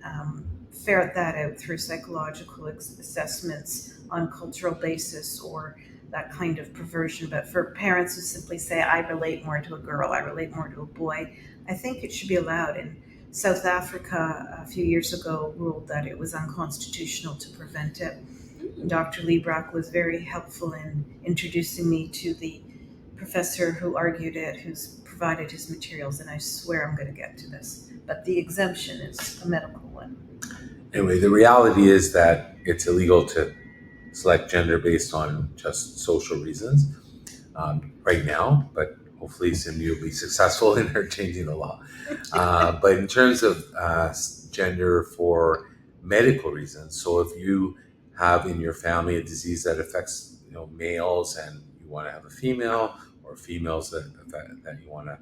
ferret that out through psychological assessments on cultural basis or that kind of perversion. But for parents who simply say, I relate more to a girl, I relate more to a boy, I think it should be allowed. And South Africa a few years ago ruled that it was unconstitutional to prevent it. Dr. Librach was very helpful in introducing me to the professor who argued it, who's provided his materials, and I swear I'm going to get to this. But the exemption is a medical one. Anyway, the reality is that it's illegal to select gender based on just social reasons right now, but hopefully Cindy will be successful in her changing the law. But in terms of gender for medical reasons, so if you have in your family a disease that affects males and you want to have a female, or females that you want to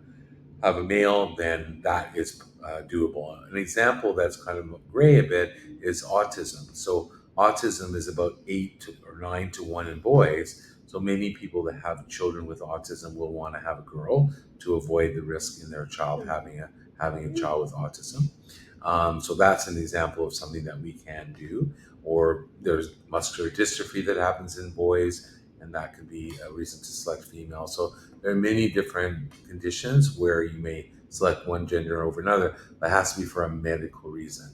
have a male, then that is doable. An example that's kind of gray a bit is autism. So autism is about 8 or 9 to 1 in boys. So many people that have children with autism will want to have a girl to avoid the risk in their child having a child with autism. So that's an example of something that we can do. Or there's muscular dystrophy that happens in boys, and that could be a reason to select female. So there are many different conditions where you may select one gender over another. That has to be for a medical reason.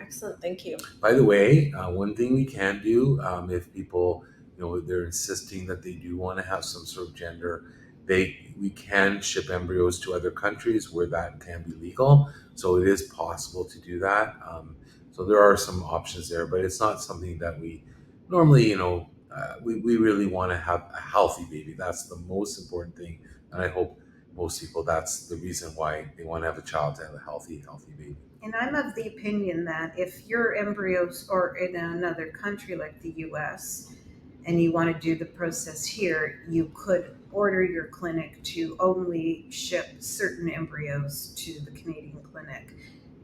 Excellent, thank you. By the way, one thing we can do, if people, they're insisting that they do want to have some sort of gender, we can ship embryos to other countries where that can be legal. So it is possible to do that. So there are some options there, but it's not something that we normally, we really want to have a healthy baby. That's the most important thing. And I hope most people, that's the reason why they want to have a child, to have a healthy baby. And I'm of the opinion that if your embryos are in another country like the US and you want to do the process here, you could order your clinic to only ship certain embryos to the Canadian clinic.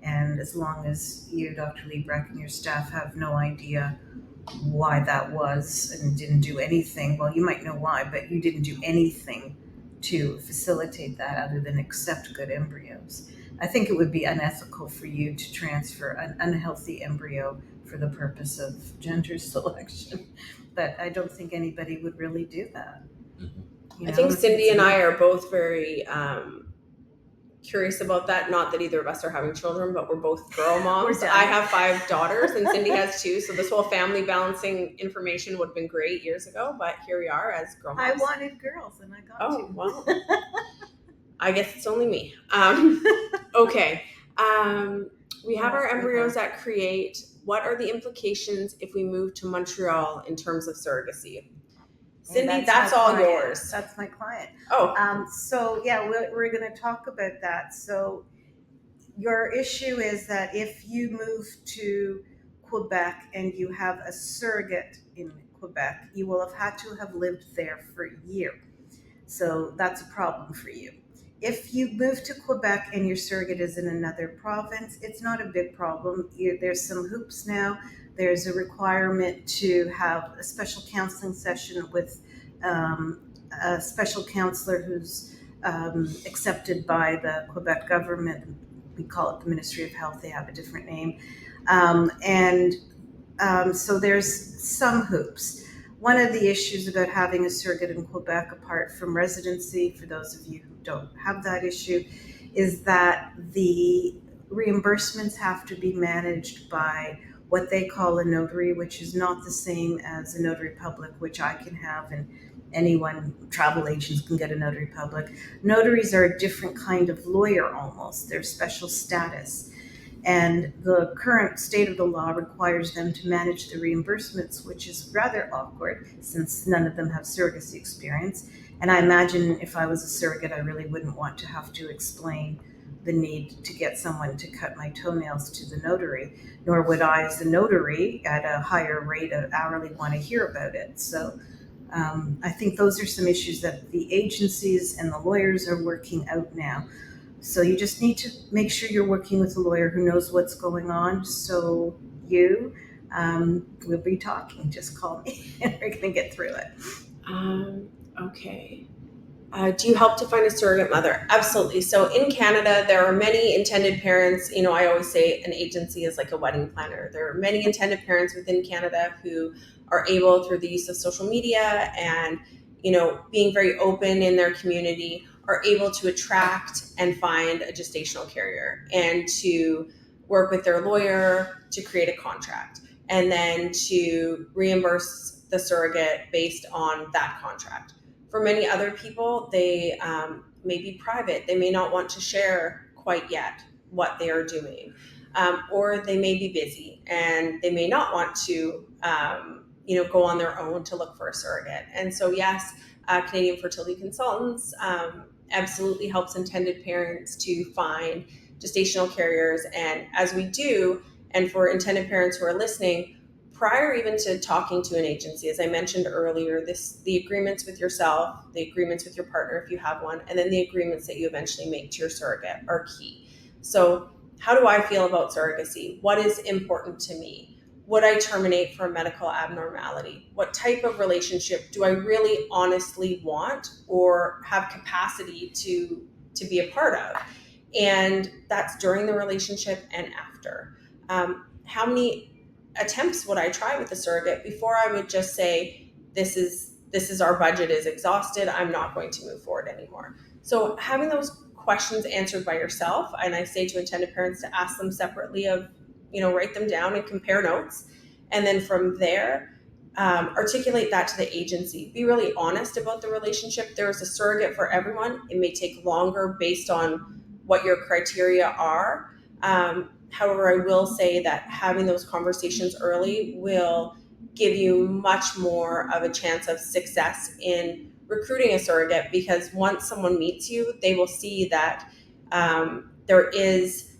And as long as you, Dr. Librach, and your staff have no idea why that was and didn't do anything, well, you might know why, but you didn't do anything to facilitate that other than accept good embryos. I think it would be unethical for you to transfer an unhealthy embryo for the purpose of gender selection. But I don't think anybody would really do that. Mm-hmm. I think Cindy and I are both very curious about that. Not that either of us are having children, but we're both girl moms. We're done. I have 5 daughters and Cindy has 2. So this whole family balancing information would have been great years ago, but here we are as girl moms. I wanted girls and I got 2. Oh, well, I guess it's only me. Okay. We have our embryos at Create. What are the implications if we move to Montreal in terms of surrogacy? Cindy, that's all yours. That's my client. Oh, So yeah, we're going to talk about that. So your issue is that if you move to Quebec and you have a surrogate in Quebec, you will have had to have lived there for a year. So that's a problem for you. If you move to Quebec and your surrogate is in another province, it's not a big problem. There's some hoops now. There's a requirement to have a special counseling session with a special counselor who's accepted by the Quebec government. We call it the Ministry of Health. They have a different name. So there's some hoops. One of the issues about having a surrogate in Quebec, apart from residency, for those of you who don't have that issue, is that the reimbursements have to be managed by what they call a notary, which is not the same as a notary public, which I can have, and anyone, travel agents can get a notary public. Notaries are a different kind of lawyer almost. They're special status. And the current state of the law requires them to manage the reimbursements, which is rather awkward since none of them have surrogacy experience. And I imagine if I was a surrogate, I really wouldn't want to have to explain the need to get someone to cut my toenails to the notary, nor would I, as a notary at a higher rate of hourly, want to hear about it. So I think those are some issues that the agencies and the lawyers are working out now. So you just need to make sure you're working with a lawyer who knows what's going on. So we'll be talking. Just call me and we're going to get through it. Okay. Do you help to find a surrogate mother? Absolutely. So in Canada, there are many intended parents. You know, I always say an agency is like a wedding planner. There are many intended parents within Canada who are able, through the use of social media and, you know, being very open in their community, are able to attract and find a gestational carrier and to work with their lawyer to create a contract and then to reimburse the surrogate based on that contract. For many other people, they may be private. They may not want to share quite yet what they are doing, or they may be busy and they may not want to go on their own to look for a surrogate. And so yes, Canadian Fertility Consultants absolutely helps intended parents to find gestational carriers. And as we do, and for intended parents who are listening, prior even to talking to an agency, as I mentioned earlier, the agreements with yourself, the agreements with your partner if you have one, and then the agreements that you eventually make to your surrogate are key. So how do I feel about surrogacy? What is important to me? Would I terminate for a medical abnormality? What type of relationship do I really honestly want or have capacity to be a part of? And that's during the relationship and after. How many attempts would I try with a surrogate before I would just say, this is our budget is exhausted, I'm not going to move forward anymore? So having those questions answered by yourself, and I say to intended parents to ask them separately write them down and compare notes. And then from there, articulate that to the agency. Be really honest about the relationship. There's a surrogate for everyone. It may take longer based on what your criteria are. However, I will say that having those conversations early will give you much more of a chance of success in recruiting a surrogate, because once someone meets you, they will see that there is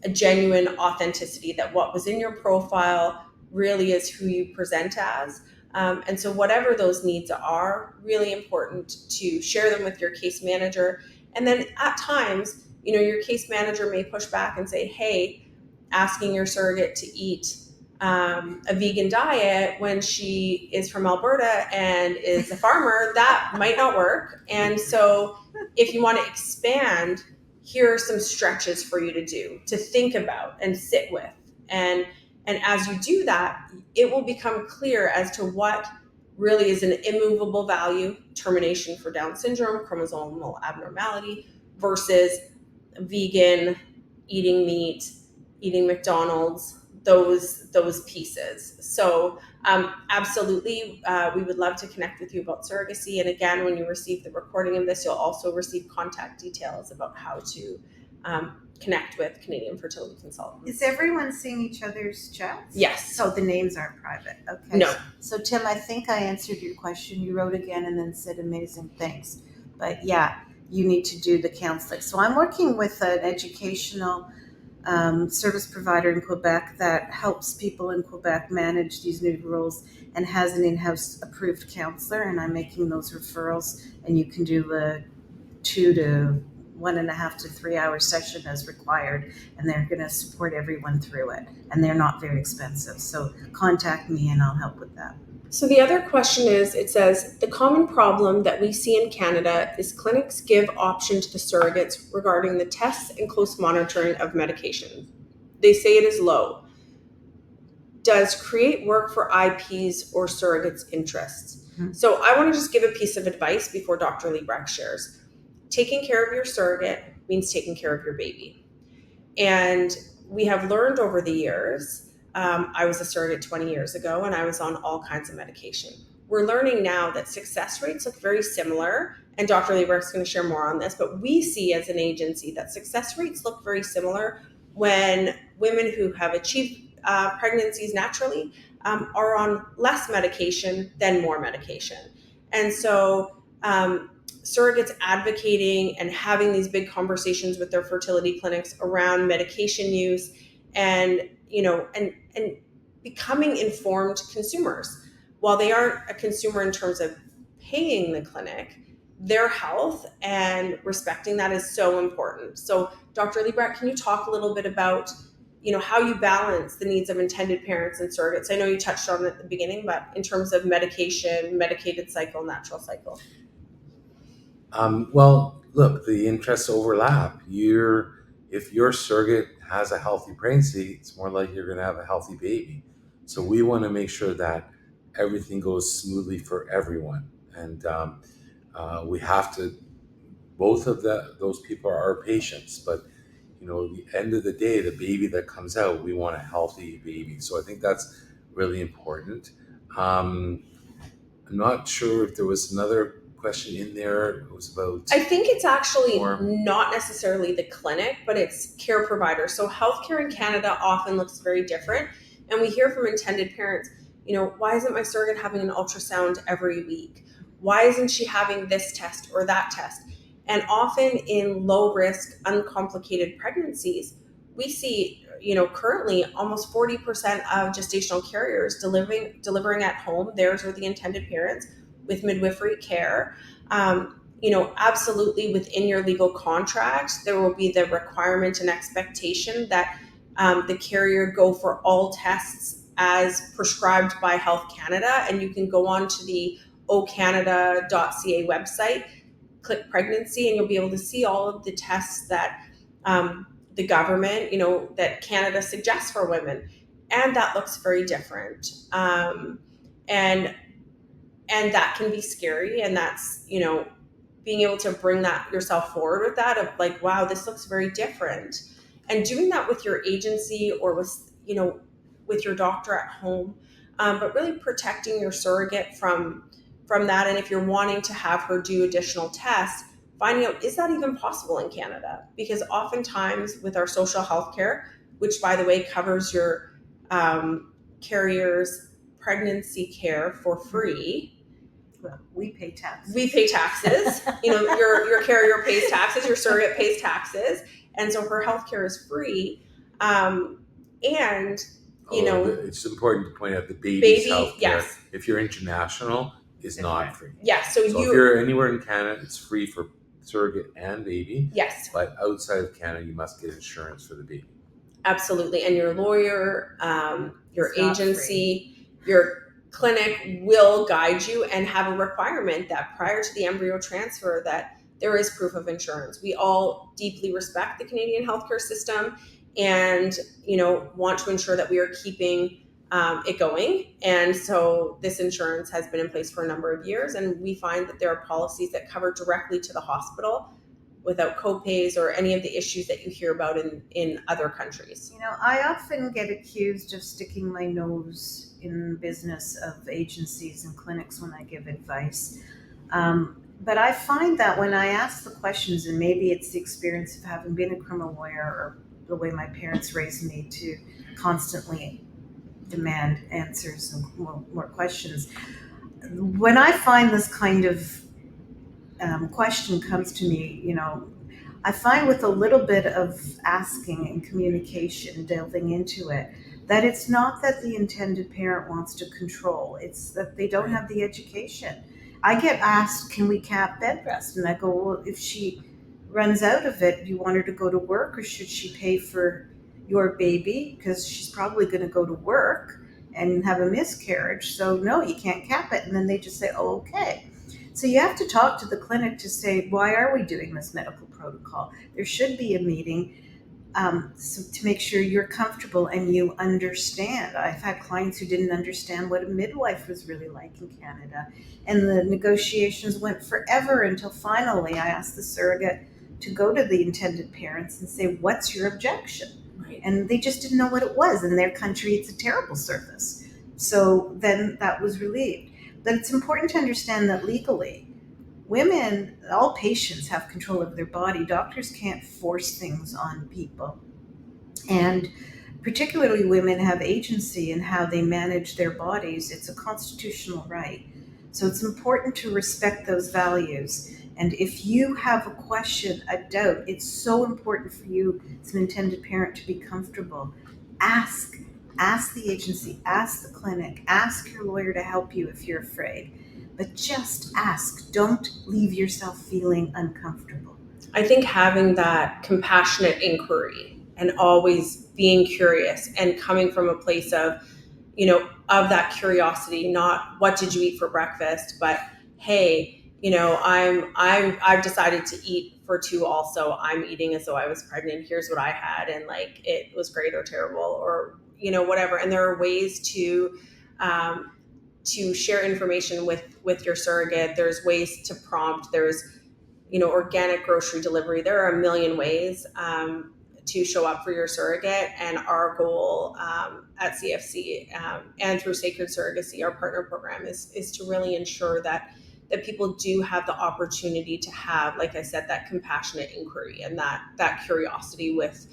a genuine authenticity, that what was in your profile really is who you present as. And so whatever those needs are, really important to share them with your case manager. And then at times, your case manager may push back and say, hey, asking your surrogate to eat a vegan diet when she is from Alberta and is a farmer, that might not work. And so if you want to expand, here are some stretches for you to do, to think about and sit with. And as you do that, it will become clear as to what really is an immovable value, termination for Down syndrome, chromosomal abnormality, versus vegan, eating meat, eating McDonald's, those pieces. So absolutely, we would love to connect with you about surrogacy. And again, when you receive the recording of this, you'll also receive contact details about how to connect with Canadian fertility consultants. Is everyone seeing each other's chats? Yes. So the names aren't private. Okay. No. So Tim, I think I answered your question. You wrote again and then said amazing things. But yeah, you need to do the counseling. So I'm working with an educational service provider in Quebec that helps people in Quebec manage these new rules and has an in-house approved counselor, and I'm making those referrals, and you can do a 2 to 1.5 to 3 hour session as required, and they're going to support everyone through it, and they're not very expensive. So contact me and I'll help with that. So the other question is, it says, the common problem that we see in Canada is clinics give option to the surrogates regarding the tests and close monitoring of medication. They say it is low. Does create work for IPs or surrogates' interests? Mm-hmm. So I want to just give a piece of advice before Dr. Librach shares. Taking care of your surrogate means taking care of your baby. And we have learned over the years, I was a surrogate 20 years ago and I was on all kinds of medication. We're learning now that success rates look very similar, and Dr. Librach is going to share more on this, but we see as an agency that success rates look very similar when women who have achieved pregnancies naturally are on less medication than more medication. And so surrogates advocating and having these big conversations with their fertility clinics around medication use and becoming informed consumers. While they aren't a consumer in terms of paying the clinic, their health and respecting that is so important. So Dr. Librach, can you talk a little bit about how you balance the needs of intended parents and surrogates? I know you touched on it at the beginning, but in terms of medication, medicated cycle, natural cycle. Well, look, the interests overlap. If your surrogate has a healthy pregnancy, it's more likely you're going to have a healthy baby. So we want to make sure that everything goes smoothly for everyone. And we have to, both of those people are our patients, but at the end of the day, the baby that comes out, we want a healthy baby. So I think that's really important. I'm not sure if there was another question in there. It was about, I think it's actually not necessarily the clinic, but it's care providers. So healthcare in Canada often looks very different, and we hear from intended parents, why isn't my surrogate having an ultrasound every week? Why isn't she having this test or that test? And often in low risk, uncomplicated pregnancies, we see, currently almost 40% of gestational carriers delivering at home, theirs or the intended parents, with midwifery care. Absolutely within your legal contract, there will be the requirement and expectation that the carrier go for all tests as prescribed by Health Canada. And you can go on to the ocanada.ca website, click pregnancy, and you'll be able to see all of the tests that the government, that Canada suggests for women. And that looks very different. And that can be scary. And that's, being able to bring that yourself forward with that of like, wow, this looks very different. And doing that with your agency or with your doctor at home, but really protecting your surrogate from that. And if you're wanting to have her do additional tests, finding out, is that even possible in Canada? Because oftentimes with our social health care, which by the way covers your carrier's pregnancy care for free. Well, we pay taxes. We pay taxes. Your carrier pays taxes, your surrogate pays taxes. And so her health care is free. It's important to point out the baby's health care, yes. If you're international, is not free. Yes. So if you're anywhere in Canada, it's free for surrogate and baby. Yes. But outside of Canada, you must get insurance for the baby. Absolutely. And your lawyer, your agency, your clinic will guide you and have a requirement that prior to the embryo transfer that there is proof of insurance. We all deeply respect the Canadian healthcare system and, want to ensure that we are keeping it going. And so this insurance has been in place for a number of years, and we find that there are policies that cover directly to the hospital without copays or any of the issues that you hear about in other countries? You know, I often get accused of sticking my nose in the business of agencies and clinics when I give advice. But I find that when I ask the questions, and maybe it's the experience of having been a criminal lawyer or the way my parents raised me to constantly demand answers and more questions, when I find this kind of question comes to me, you know, I find with a little bit of asking and communication, delving into it, that it's not that the intended parent wants to control, it's that they don't have the education. I get asked, can we cap bed rest? And I go, well, if she runs out of it, do you want her to go to work or should she pay for your baby? Because she's probably going to go to work and have a miscarriage. So no, you can't cap it. And then they just say, oh, okay. So you have to talk to the clinic to say, why are we doing this medical protocol? There should be a meeting so to make sure you're comfortable and you understand. I've had clients who didn't understand what a midwife was really like in Canada. And the negotiations went forever until finally I asked the surrogate to go to the intended parents and say, what's your objection? Right. And they just didn't know what it was. In their country, it's a terrible service. So then that was relieved. But it's important to understand that legally, women, all patients have control of their body. Doctors can't force things on people. And particularly women have agency in how they manage their bodies. It's a constitutional right. So it's important to respect those values. And if you have a question, a doubt, it's so important for you as an intended parent to be comfortable. Ask the agency, ask the clinic, ask your lawyer to help you if you're afraid. But just ask. Don't leave yourself feeling uncomfortable. I think having that compassionate inquiry and always being curious and coming from a place of, you know, of that curiosity, not what did you eat for breakfast, but hey, you know, I've decided to eat for two also. I'm eating as though I was pregnant. Here's what I had, and like it was great or terrible or, you know, whatever. And there are ways to share information with your surrogate. There's ways to prompt. There's, you know, organic grocery delivery. There are a million ways to show up for your surrogate. And our goal at CFC and through Sacred Surrogacy, our partner program, is to really ensure that people do have the opportunity to have, like I said, that compassionate inquiry and that curiosity with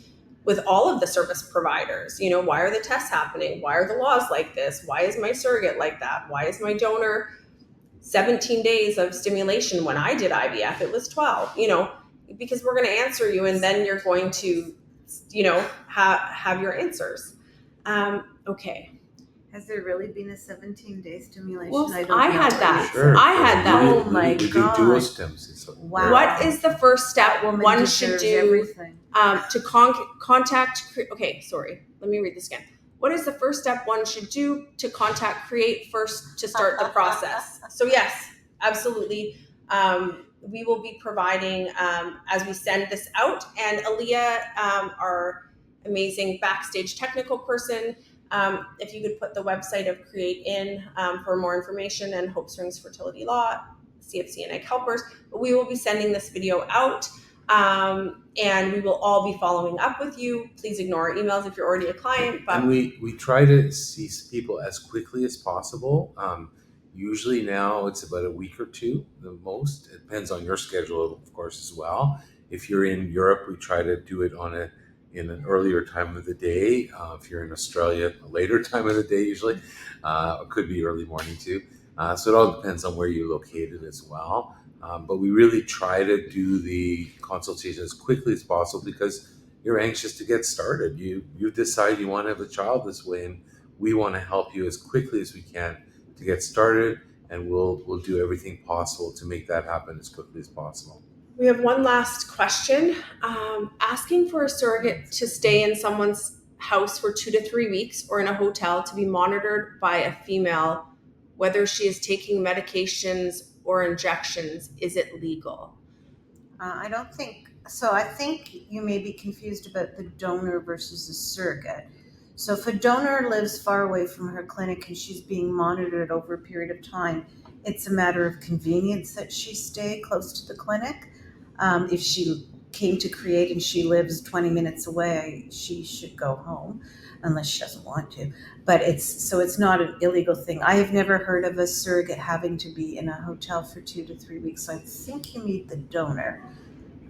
all of the service providers. You know, why are the tests happening? Why are the laws like this? Why is my surrogate like that? Why is my donor 17 days of stimulation when I did IVF? It was 12, you know, because we're going to answer you and then you're going to, you know, have your answers. Okay. Has there really been a 17-day stimulation? Well, I I had that. Sure. I had that. Oh my we do God. dual stims. Wow. What is the first step That woman one should deserves do everything. to contact? Okay, sorry. Let me read this again. What is the first step one should do to contact Create first to start the process? So yes, absolutely. We will be providing as we send this out, and Aaliyah, our amazing backstage technical person, if you could put the website of Create in for more information, and Hope Springs Fertility Law, CFC and Egg Helpers. But we will be sending this video out. And we will all be following up with you. Please ignore our emails if you're already a client. But and we try to see people as quickly as possible. Usually now it's about a week or two, the most. It depends on your schedule, of course, as well. If you're in Europe, we try to do it in an earlier time of the day. If you're in Australia, a later time of the day usually. It could be early morning too. So it all depends on where you're located as well. But we really try to do the consultation as quickly as possible because you're anxious to get started. You decide you want to have a child this way, and we want to help you as quickly as we can to get started, and we'll do everything possible to make that happen as quickly as possible. we have one last question. Asking for a surrogate to stay in someone's house for 2 to 3 weeks or in a hotel to be monitored by a female, whether she is taking medications or injections, is it legal? I don't think so. I think you may be confused about the donor versus the surrogate. So if a donor lives far away from her clinic and she's being monitored over a period of time, it's a matter of convenience that she stay close to the clinic. If she came to create and she lives 20 minutes away, she should go home unless she doesn't want to. But it's not an illegal thing. I have never heard of a surrogate having to be in a hotel for 2 to 3 weeks. So I think you meet the donor.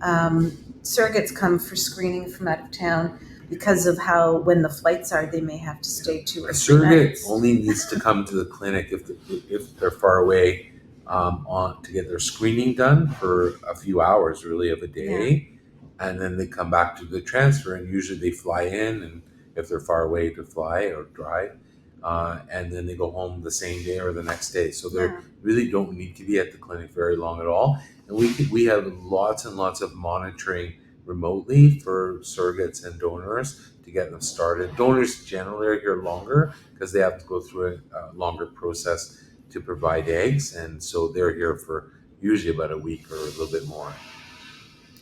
Surrogates come for screening from out of town because of how, when the flights are, they may have to stay 2 or A 3 surrogate nights. only needs to come to the clinic if they're far away to get their screening done for a few hours, really, of a day, and then they come back to the transfer. And usually they fly in, and if they're far away, to fly or drive, and then they go home the same day or the next day. So they really don't need to be at the clinic very long at all. And we have lots and lots of monitoring remotely for surrogates and donors to get them started. Donors generally are here longer because they have to go through a longer process to provide eggs, and so they're here for usually about a week or a little bit more.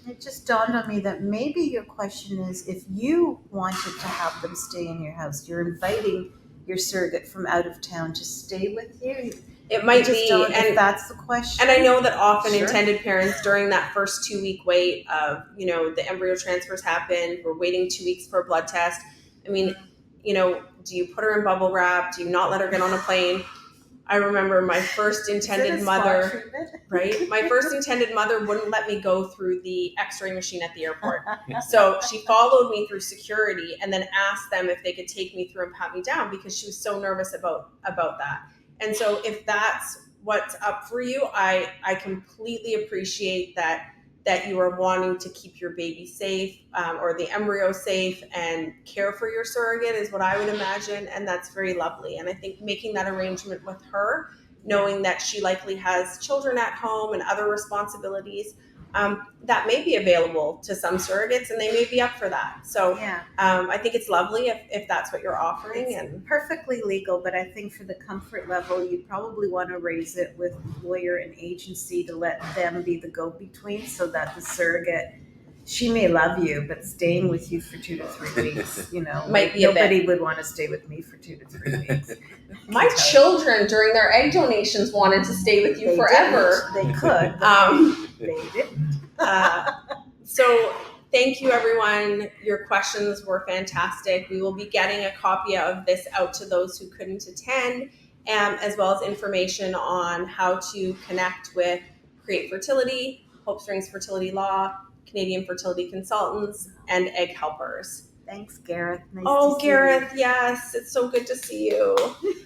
It just dawned on me that maybe your question is, if you wanted to have them stay in your house, you're inviting your surrogate from out of town to stay with you. It might be, if that's the question. And I know that often Sure. intended parents during that first 2-week wait of, the embryo transfers happen, we're waiting 2 weeks for a blood test. I mean, do you put her in bubble wrap? Do you not let her get on a plane? I remember my first intended mother, right? My first intended mother wouldn't let me go through the x-ray machine at the airport. So she followed me through security and then asked them if they could take me through and pat me down because she was so nervous about that. And so if that's what's up for you, I completely appreciate that you are wanting to keep your baby safe or the embryo safe and care for your surrogate is what I would imagine. And that's very lovely. And I think making that arrangement with her, knowing that she likely has children at home and other responsibilities, that may be available to some surrogates and they may be up for that. So I think it's lovely if that's what you're offering. It's and perfectly legal, but I think for the comfort level, you probably want to raise it with lawyer and agency to let them be the go-between so that the surrogate, she may love you, but staying with you for 2 to 3 weeks, might be nobody would want to stay with me for 2 to 3 weeks. My children during their egg donations wanted to stay with you forever. They could, but they didn't. So thank you, everyone. Your questions were fantastic. We will be getting a copy of this out to those who couldn't attend, as well as information on how to connect with Create Fertility, Hope Springs Fertility Law, Canadian Fertility Consultants, and Egg Helpers. Thanks, Gareth. Nice Oh, to see Gareth, yes, it's so good to see you.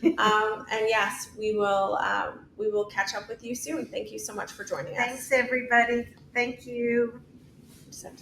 And yes, we will catch up with you soon. Thank you so much for joining us. Thanks, everybody. Thank you. Just have to